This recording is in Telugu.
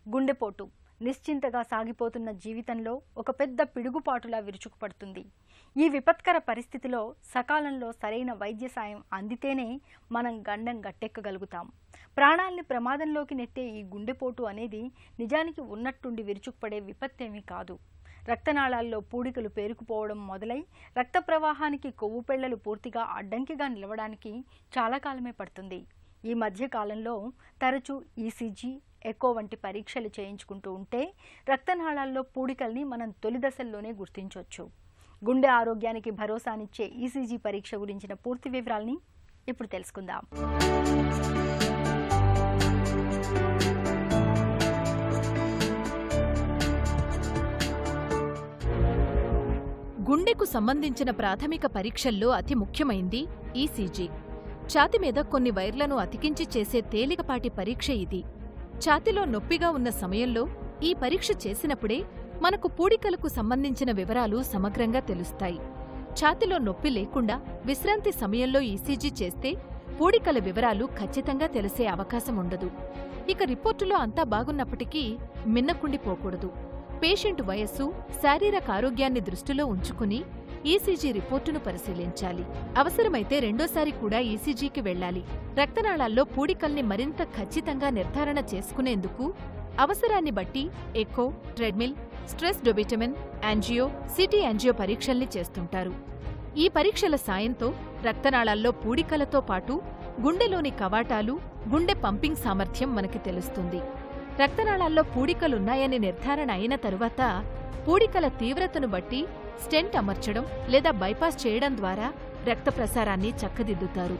గుండెపోటు నిశ్చింతగా సాగిపోతున్న జీవితంలో ఒక పెద్ద పిడుగుపాటులా విరుచుకుపడుతుంది. ఈ విపత్కర పరిస్థితిలో సకాలంలో సరైన వైద్య సాయం అందితేనే మనం గండం గట్టెక్కగలుగుతాం. ప్రాణాల్ని ప్రమాదంలోకి నెట్టే ఈ గుండెపోటు అనేది నిజానికి ఉన్నట్టుండి విరుచుకుపడే విపత్తేమీ కాదు. రక్తనాళాల్లో పూడికలు పేరుకుపోవడం మొదలై రక్త ప్రవాహానికి కొవ్వు పెళ్లలు పూర్తిగా అడ్డంకిగా నిలవడానికి చాలా కాలమే పడుతుంది. ఈ మధ్య కాలంలో తరచూ ఈసీజీ, ఎకో వంటి పరీక్షలు చేయించుకుంటూ ఉంటే రక్తనాళాల్లో పూడికల్ని మనం తొలి దశల్లోనే గుర్తించవచ్చు. గుండె ఆరోగ్యానికి భరోసానిచ్చే ఈసీజీ పరీక్ష గురించిన పూర్తి వివరాల్ని ఇప్పుడు తెలుసుకుందాం. గుండెకు సంబంధించిన ప్రాథమిక పరీక్షల్లో అతి ముఖ్యమైంది ఈసీజీ. ఛాతి మీద కొన్ని వైర్లను అతికించి చేసే తేలికపాటి పరీక్ష ఇది. ఛాతిలో నొప్పిగా ఉన్న సమయంలో ఈ పరీక్ష చేసినప్పుడే మనకు పూడికలకు సంబంధించిన వివరాలు సమగ్రంగా తెలుస్తాయి. ఛాతిలో నొప్పి లేకుండా విశ్రాంతి సమయంలో ఈసీజీ చేస్తే పూడికల వివరాలు ఖచ్చితంగా తెలిసే అవకాశం ఉండదు. ఇక రిపోర్టులో అంతా బాగున్నప్పటికీ మిన్నకుండిపోకూడదు. పేషెంట్ వయస్సు, శారీరక ఆరోగ్యాన్ని దృష్టిలో ఉంచుకుని ఈసీజీ రిపోర్టును పరిశీలించాలి. అవసరమైతే రెండోసారి కూడా ఈసీజీకి వెళ్లాలి. రక్తనాళాల్లో పూడికల్ని మరింత ఖచ్చితంగా నిర్ధారణ చేసుకునేందుకు అవసరాన్ని బట్టి echo, treadmill, stress dobutamine, angio, CT angio పరీక్షల్ని చేస్తుంటారు. ఈ పరీక్షల సాయంతో రక్తనాళాల్లో పూడికలతో పాటు గుండెలోని కవాటాలు, గుండె పంపింగ్ సామర్థ్యం మనకి తెలుస్తుంది. రక్తనాళాల్లో పూడికలున్నాయని నిర్ధారణ అయిన తరువాత పూడికల తీవ్రతను బట్టి స్టెంట్ అమర్చడం లేదా బైపాస్ చేయడం ద్వారా రక్త ప్రసారాన్ని చక్కదిద్దుతారు.